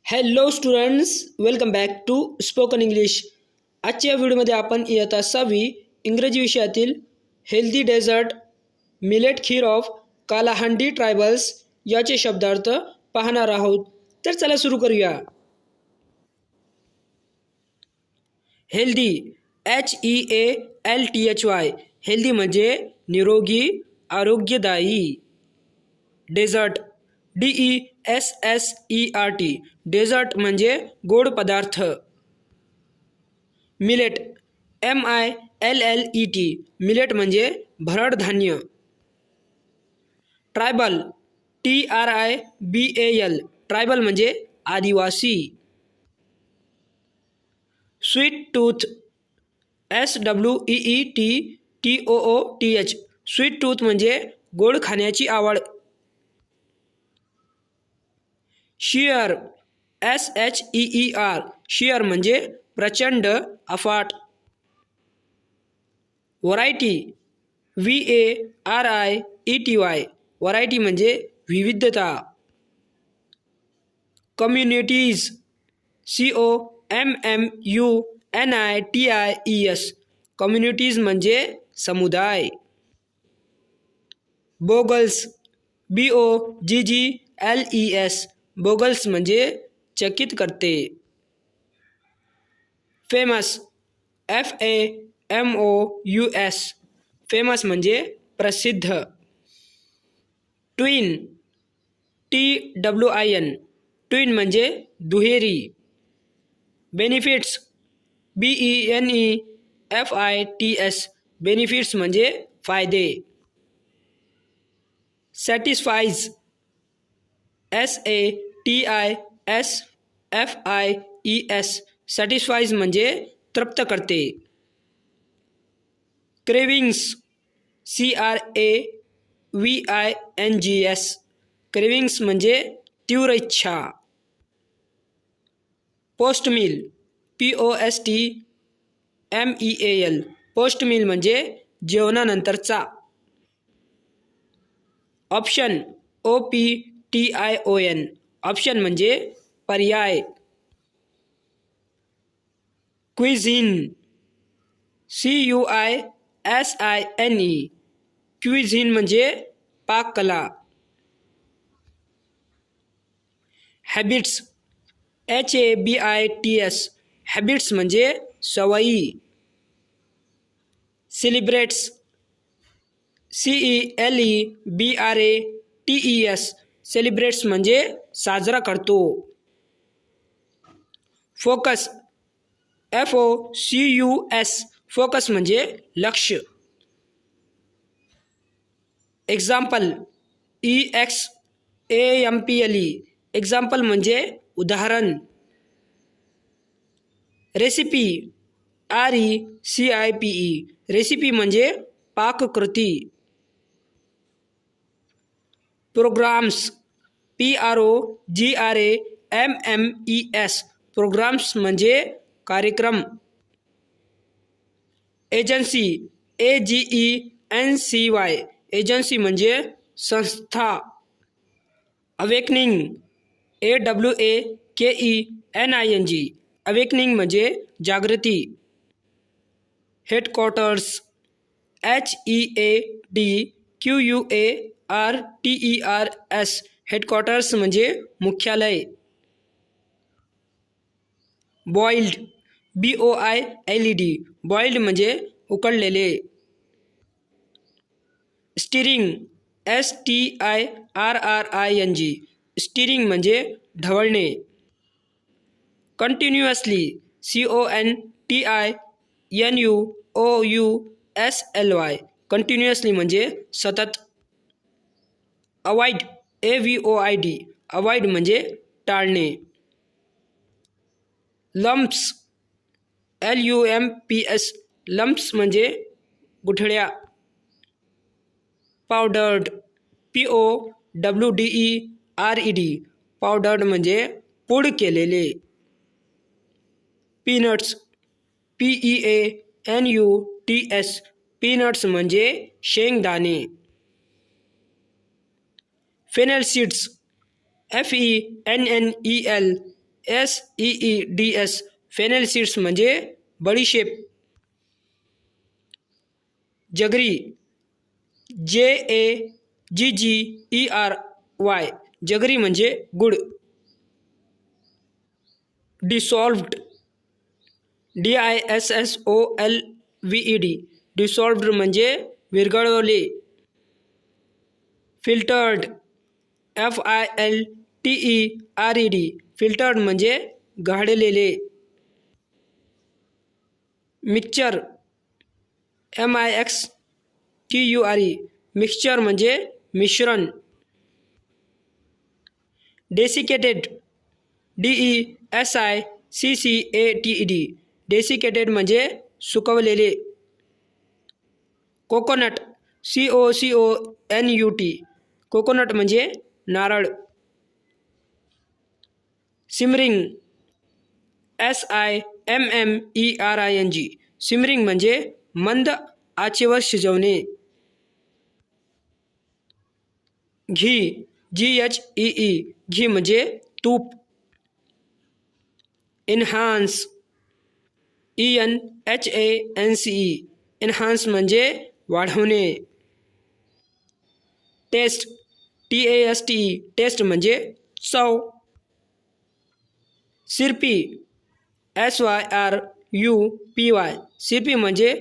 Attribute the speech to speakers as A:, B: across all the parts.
A: Hello students, welcome back to spoken English. आजच्या व्हिडिओमध्ये आपण इयत्ता 6वी इंग्रजी विषयातील healthy dessert millet kheer of Kalahandi tribals याचे शब्दार्थ पाहणार आहोत. तर चला सुरू करूया. हेल्दी HEALTHY हेल्दी म्हणजे निरोगी, आरोग्यदायी. डेझर्ट DESSERT डेझर्ट म्हणजे गोड पदार्थ. मिलेट MILLET मिलेट म्हणजे भरड धान्य. ट्रायबल TRIBAL ट्रायबल म्हणजे आदिवासी. Sweet tooth SWEET sweet tooth म्हणजे गोड खाण्याची आवड. शियर SHEER शियर म्हणजे प्रचंड, अफाट. व्हरायटी VARIETY व्हरायटी म्हणजे विविधता. कम्युनिटीज COMMUNITIES कम्युनिटीज म्हणजे समुदाय. बोगल्स BOGGLES बोगल्स म्हणजे चकित करते. फेमस FAMOUS फेमस म्हणजे प्रसिद्ध. ट्विन TWIN ट्विन म्हणजे दुहेरी. बेनिफिट्स BENEFITS बेनिफिट्स म्हणजे फायदे. सॅटिस्फाईज SATISFIES सॅटिस्फाईज म्हणजे तृप्त करते. क्रेविंग्स CRAVINGS क्रेविंग्स म्हणजे तीव्र इच्छा. Post meal POSTMEAL post meal म्हणजे जेवणानंतरचा. ऑप्शन OPTION ऑप्शन म्हणजे पर्याय. क्विझिन CUISINE क्विझिन म्हणजे पाककला. हॅबिट्स HABITS हॅबिट्स म्हणजे सवयी. सेलिब्रेट्स CELEBRATES सेलिब्रेट्स म्हणजे साजरा करतो. फोकस FOCUS फोकस म्हणजे लक्ष. एक्झाम्पल EXAMPLE एक्झाम्पल म्हणजे उदाहरण. रेसिपी RECIPE रेसिपी म्हणजे पाककृती. प्रोग्राम्स PROGRAMMES प्रोग्राम्स म्हणजे कार्यक्रम. एजन्सी AGENCY एजन्सी म्हणजे संस्था. अवेकनिंग AWAKENING अवेकनिंग म्हणजे जागृती. हेडक्वार्टर्स HEADQUARTERS हेडक्वार्टर्स म्हणजे मुख्यालय. बॉइल्ड BOILED बॉइल्ड म्हणजे उकडलेले. स्टिरिंग STIRRING स्टिरिंग म्हणजे ढवळणे. कंटिन्युअसली CONTINUOUSLY कंटिन्युअसली म्हणजे सतत. अवॉइड AVOID अवॉइड म्हणजे टाळणे. लम्प्स LUMPS लम्प्स म्हणजे गुठळ्या. पावडर्ड POWDERED पावडर्ड म्हणजे पूड केलेले. पीनट्स PEANUTS पीनट्स म्हणजे शेंगदाणे. Fennel seeds FENNEL SEEDS fennel seeds म्हणजे बडीशेप. जगरी JAGGERY जगरी म्हणजे गुड. डिसॉल्व्ड DISSOLVED डिसॉल्व्ड म्हणजे विरघळवले. फिल्टर्ड FILTERED फिल्टर्ड म्हणजे गाळलेले. मिक्सचर MIXTURE मिक्सचर म्हणजे मिश्रण. डेसिकेटेड DESICCATED डेसिकेटेड म्हणजे सुकवलेले. कोकोनट COCONUT कोकोनट म्हणजे नारळ. सिमरिंग SIMMERING सिमरिंग म्हणजे मंद आचेवर शिजवणे. घी GHEE घी म्हणजे तूप. एन्हान्स ENHANCE एन्हान्स म्हणजे वाढवणे. टेस्ट TASTE टेस्ट म्हणजे चव. सिरपी SYRUPY सिरपी म्हणजे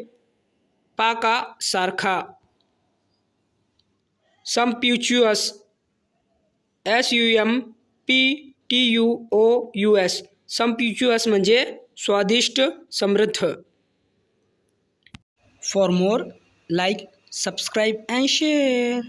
A: पाकासारखा. सम्प्युच्युअस SUMPTUOUS सम्प्युच्युअस म्हणजे स्वादिष्ट समृद्ध. For more like subscribe and share.